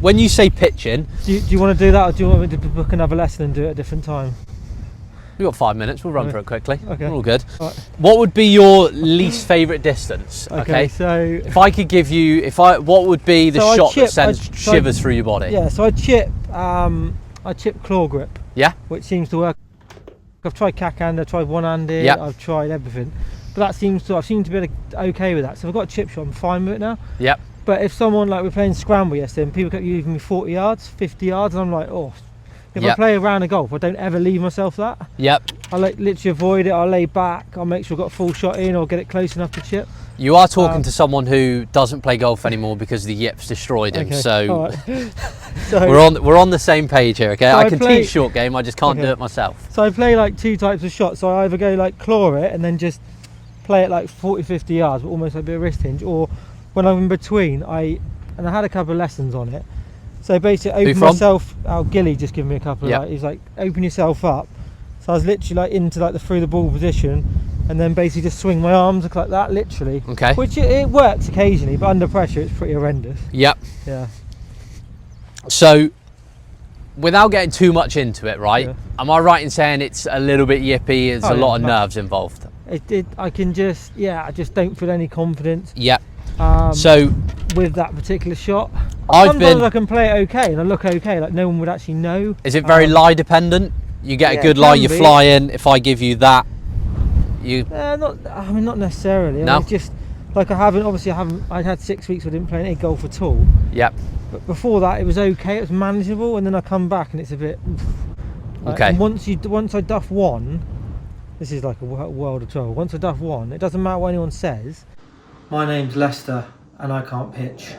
when you say pitching, do you want to do that, or do you want me to book another lesson and do it at a different time? we've got 5 minutes. We'll run through it quickly. Okay. We're all good. All right. What would be your least favourite distance? Okay. So if I could give you, what would be the shot that sends shivers through your body? Yeah. So I chip claw grip. Yeah. Which seems to work. I've tried cack-handed, I've tried one-handed, Yep. I've tried everything, but that seems to, I seem to be okay with that. So if I've got a chip shot, I'm fine with it now. Yep. But if someone, like, we're playing scramble yesterday and people kept giving me 40 yards, 50 yards, and I'm like, oh, if I play a round of golf, I don't ever leave myself that. Yep. I literally avoid it. I'll lay back, I'll make sure I've got a full shot in or get it close enough to chip. You are talking to someone who doesn't play golf anymore because the yips destroyed him. Okay. So, Right. So we're on the same page here. Okay, so I can teach short game. I just can't do it myself. So I play like 2 types of shots. So I either go like claw it and then just play it like 40, 50 yards, but almost like a bit of wrist hinge, or when I'm in between, I had a couple of lessons on it. So basically, open myself. Gilly just gave me a couple. Of, he's like, open yourself up. So I was literally like into like the through the ball position, and then basically just swing my arms like that, literally. Okay. Which it works occasionally, but under pressure, it's pretty horrendous. Yep. Yeah. So, without getting too much into it, right? Yeah. Am I right in saying it's a little bit yippy? There's a lot of nerves involved. I just don't feel any confidence. Yep. So with that particular shot, sometimes I can play it okay and I look okay, like no one would actually know. Is it very lie dependent? You get a good lie, you fly in. If I give you that, you. Not necessarily. No. I mean, just like I had 6 weeks where I didn't play any golf at all. Yep. But before that, it was okay. It was manageable, and then I come back and it's a bit. Okay. And once I duff one, this is like a world of trouble. Once I duff one, it doesn't matter what anyone says. My name's Lester, and I can't pitch.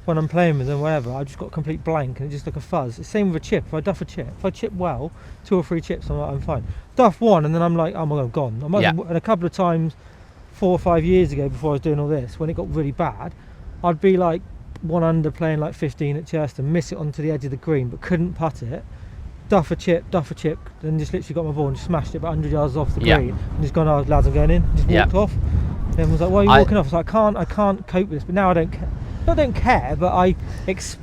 When I'm playing with them, whatever, I've just got a complete blank, and it's just like a fuzz. It's the same with a chip. If I duff a chip, if I chip well, 2 or 3 chips, I'm fine. Duff one, and then I'm like, oh my god, I'm gone. And a couple of times, 4 or 5 years ago, before I was doing all this, when it got really bad, I'd be like 1 under playing like 15 at Chester, miss it onto the edge of the green, but couldn't putt it. Duff a chip, then just literally got my ball and just smashed it about 100 yards off the green, and just gone, oh lads, I'm going in. Just walked off. And everyone's like, why are you walking off? I was like, I can't cope with this. But now I don't care. I don't care, but I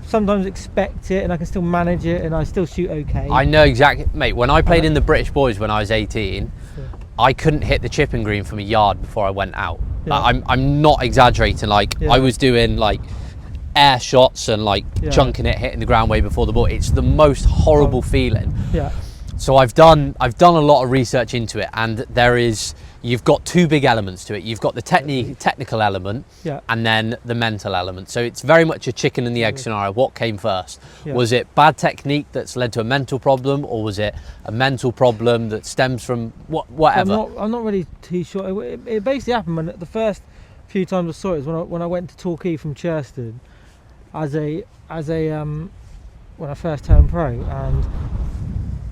sometimes expect it, and I can still manage it, and I still shoot okay. I know exactly, mate. When I played in the British Boys when I was 18, I couldn't hit the chipping green from a yard before I went out. I'm not exaggerating. I was doing like air shots and chunking it, hitting the ground way before the ball. It's the most horrible feeling. Yeah. So I've done a lot of research into it, and you've got 2 big elements to it. You've got the technical element, and then the mental element. So it's very much a chicken and the egg scenario. What came first? Yeah. Was it bad technique that's led to a mental problem, or was it a mental problem that stems from whatever? I'm not really too sure. It basically happened when the first few times I saw it was when I went to Torquay from Churston when I first turned pro, and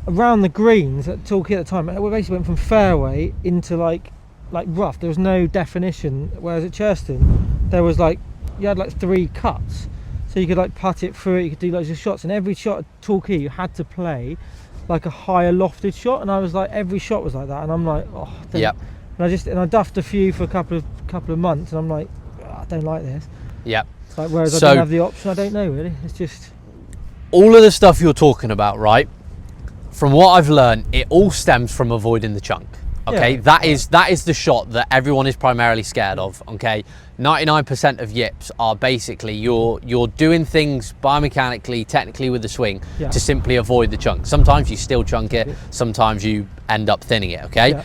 around the greens at Torquay at the time, we basically went from fairway into like rough. There was no definition, whereas at Churston there was you had 3 cuts, so you could putt it through it, you could do loads of shots, and every shot at Torquay you had to play like a higher lofted shot, and I was like, every shot was like that, and I'm like, oh, and I duffed a few for a couple of months, and I'm like, oh, I don't like this. Yep. Whereas I don't have the option. I don't know really. It's just all of the stuff you're talking about, right? From what I've learned, it all stems from avoiding the chunk. Okay, that is the shot that everyone is primarily scared of. Okay, 99% of yips are basically you're doing things biomechanically, technically with the swing to simply avoid the chunk. Sometimes you still chunk it, sometimes you end up thinning it. Okay,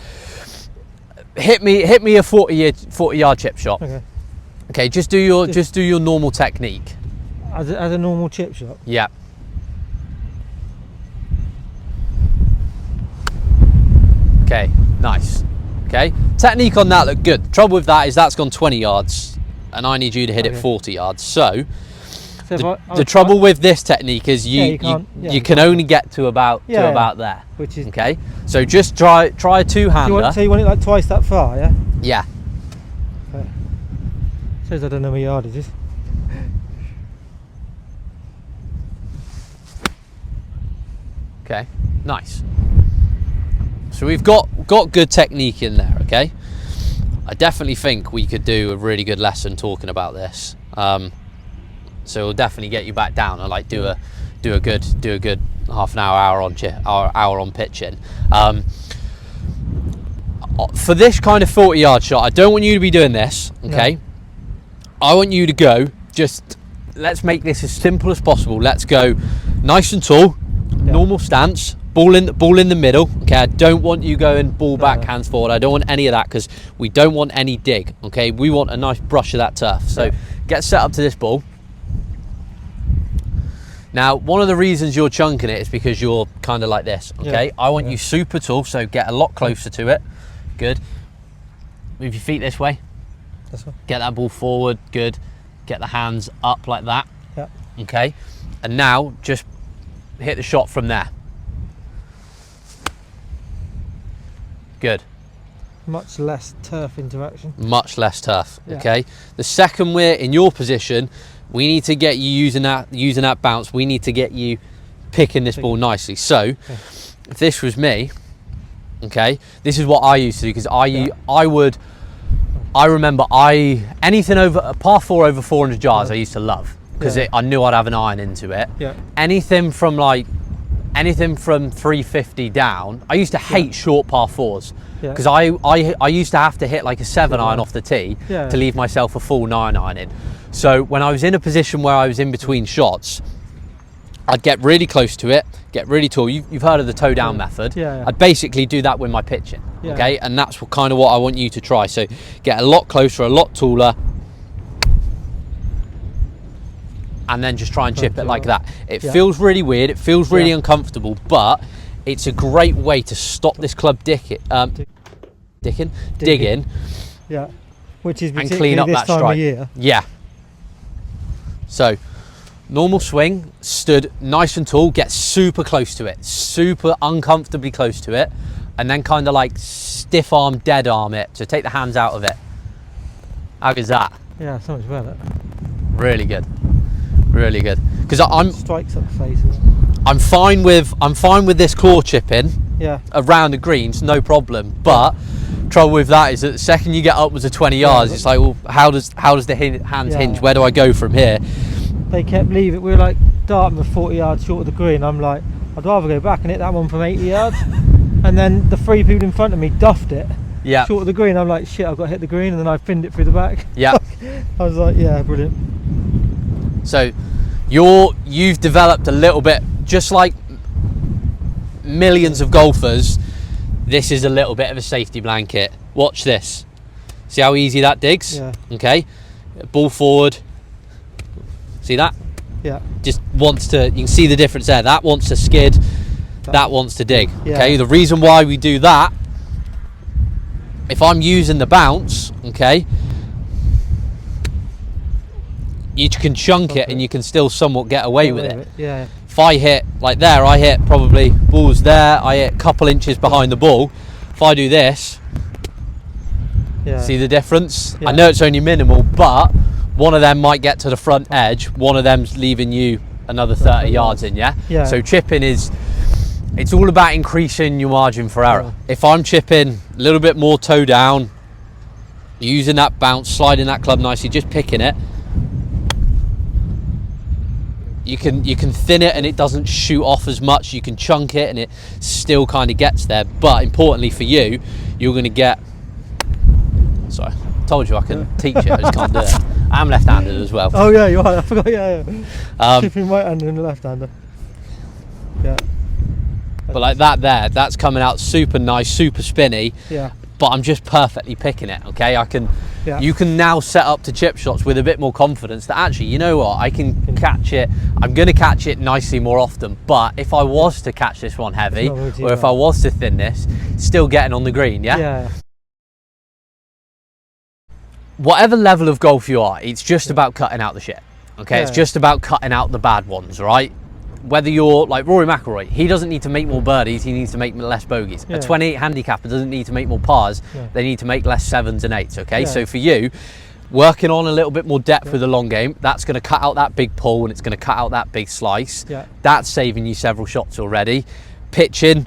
hit me a 40-yard chip shot. Okay, just do your normal technique. As a normal chip shot. Yeah. Okay, nice. Okay, technique on that looked good. The trouble with that is that's gone 20 yards, and I need you to hit it 40 yards. So the trouble with this technique is you can only get to about there. Which is okay. So just try a 2-hander. So you want it twice that far, yeah? Yeah. Okay. Says I don't know where yardage is. Okay, nice. So we've got good technique in there, okay? I definitely think we could do a really good lesson talking about this. so it'll definitely get you back down and like do a good half an hour on pitching. For this kind of 40-yard shot, I don't want you to be doing this, okay? No. I want you to go, just let's make this as simple as possible. Let's go nice and tall, normal stance, ball in the middle, okay? I don't want you going ball back, hands forward. I don't want any of that, because we don't want any dig, okay? We want a nice brush of that turf. So get set up to this ball. Now, one of the reasons you're chunking it is because you're kind of like this, okay? I want you super tall, so get a lot closer to it. Good. Move your feet this way. This way. Get that ball forward. Good. Get the hands up like that. Yeah. Okay. And now just hit the shot from there. Good. Much less turf interaction. Much less turf. Okay. The second we're in your position, we need to get you using that bounce. We need to get you picking this ball nicely. So, if this was me, okay, this is what I used to do, because I remember anything over a par 4 over 400 yards I used to love, because I knew I'd have an iron into it. Anything from 350 down, I used to hate short par 4s, because I used to have to hit like a 7 iron off the tee to leave myself a full 9 iron in. So when I was in a position where I was in between shots, I'd get really close to it, get really tall. You've heard of the toe down method. I'd basically do that with my pitching, okay? And that's kind of what I want you to try. So get a lot closer, a lot taller, and then just try and chip it like that. It feels really weird, it feels really uncomfortable, but it's a great way to stop this club digging. Yeah, which is and clean up that strike. Yeah. So, normal swing, stood nice and tall, get super close to it, super uncomfortably close to it, and then kind of like stiff arm, dead arm it. So take the hands out of it. How good's that? Yeah, so much better. Really good, really good. Because I'm strikes up the face. I'm fine with this claw chipping. Around the greens, no problem. But trouble with that is that the second you get upwards of 20 yards, it's like, well, how does the hands hinge? Where do I go from here? They kept leaving. We were like Dartmouth 40 yards short of the green. I'm like, I'd rather go back and hit that one from 80 yards. And then the 3 people in front of me duffed it short of the green. I'm like, shit, I've got to hit the green, and then I pinned it through the back. I was like, yeah, brilliant. So you've developed a little bit, just like millions of golfers. This is a little bit of a safety blanket. Watch this. See how easy that digs? Okay. Ball forward. See that? Just wants to, you can see the difference there. That wants to skid, that wants to dig. Okay. The reason why we do that, if I'm using the bounce, okay, you can chunk it and you can still somewhat get away with it. If I hit like there, I hit probably balls there, I hit a couple inches behind the ball. If I do this, see the difference? I know it's only minimal, but one of them might get to the front edge, one of them's leaving you another 30 yards in, So chipping it's all about increasing your margin for error. If I'm chipping a little bit more toe down, using that bounce, sliding that club nicely, just picking it, you can thin it and it doesn't shoot off as much. You can chunk it and it still kind of gets there. But importantly for you, you're going to get. Sorry, I told you I can teach it. I just can't do it. I'm left-handed as well. Oh yeah, you are. I forgot. Chipping right-handed and left-hander. But like that there, that's coming out super nice, super spinny. But I'm just perfectly picking it. Okay, you can now set up to chip shots with a bit more confidence that actually, you know what, I can catch it. I'm going to catch it nicely more often. But if I was to catch this one heavy, or if I was to thin this, still getting on the green. Whatever level of golf you are, it's just about cutting out the shit. Okay, it's just about cutting out the bad ones, right? Whether you're like Rory McIlroy, he doesn't need to make more birdies, he needs to make less bogeys. A 28 handicapper doesn't need to make more pars, they need to make less 7s and 8s, okay? So for you, working on a little bit more depth with the long game, that's going to cut out that big pull and it's going to cut out that big slice. That's saving you several shots already. Pitching,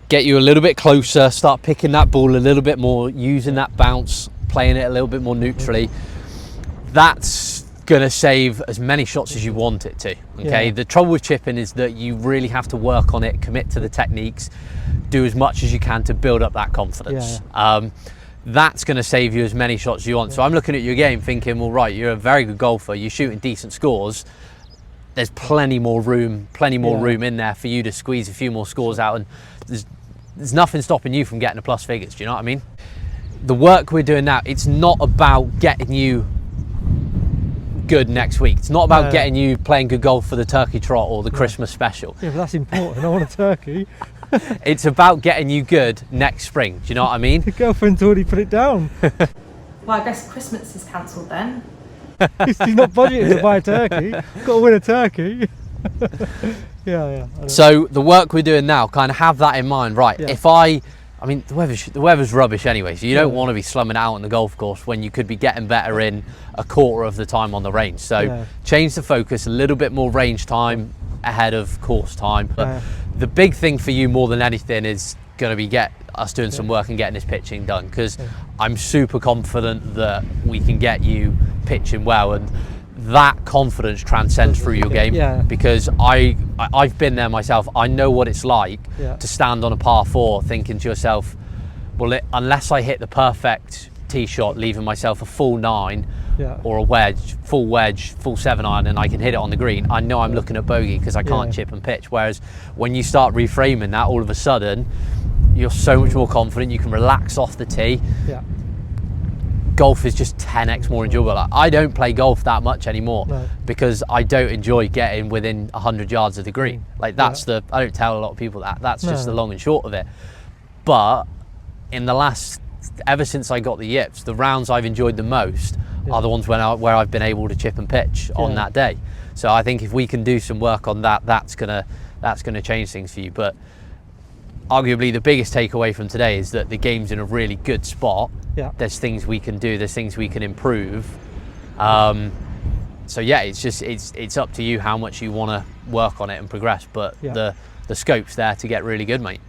get you a little bit closer, start picking that ball a little bit more, using that bounce, playing it a little bit more neutrally. That's gonna save as many shots as you want it to. Okay, Yeah. the trouble with chipping is that you really have to work on it, commit to the techniques, do as much as you can to build up that confidence. That's going to save you as many shots as you want. So I'm looking at your game thinking, well, right, you're a very good golfer, you're shooting decent scores, there's plenty more room in there for you to squeeze a few more scores out, and there's nothing stopping you from getting the plus figures. Do you know what I mean? The work we're doing now, it's not about getting you good next week. It's not about getting you playing good golf for the turkey trot or the Christmas special. Yeah, but that's important. I want a turkey. It's about getting you good next spring. Do you know what I mean? The girlfriend's already put it down. Well, I guess Christmas is cancelled then. He's not budgeting to buy a turkey. Got to win a turkey. Yeah. I know. So the work we're doing now, kind of have that in mind, right? Yeah. If I mean, the weather's rubbish anyway, so you don't want to be slumming out on the golf course when you could be getting better in a quarter of the time on the range. So change the focus, a little bit more range time ahead of course time. But the big thing for you more than anything is going to be get us doing some work and getting this pitching done, because I'm super confident that we can get you pitching well, and that confidence transcends through your game, because I've been there myself. I know what it's like to stand on a par 4 thinking to yourself, well, unless I hit the perfect tee shot, leaving myself a full 9 or a full wedge, full 7-iron, and I can hit it on the green, I know I'm looking at bogey because I can't chip and pitch. Whereas when you start reframing that, all of a sudden you're so much more confident, you can relax off the tee. Golf is just 10x more enjoyable. Like, I don't play golf that much anymore because I don't enjoy getting within 100 yards of the green. Like that's I don't tell a lot of people that's just the long and short of it. But in the last, ever since I got the yips, the rounds I've enjoyed the most are the ones where I've been able to chip and pitch on that day. So I think if we can do some work on that, that's gonna change things for you. But arguably the biggest takeaway from today is that the game's in a really good spot. There's things we can do, there's things we can improve. So yeah, it's up to you how much you want to work on it and progress, but the scope's there to get really good, mate.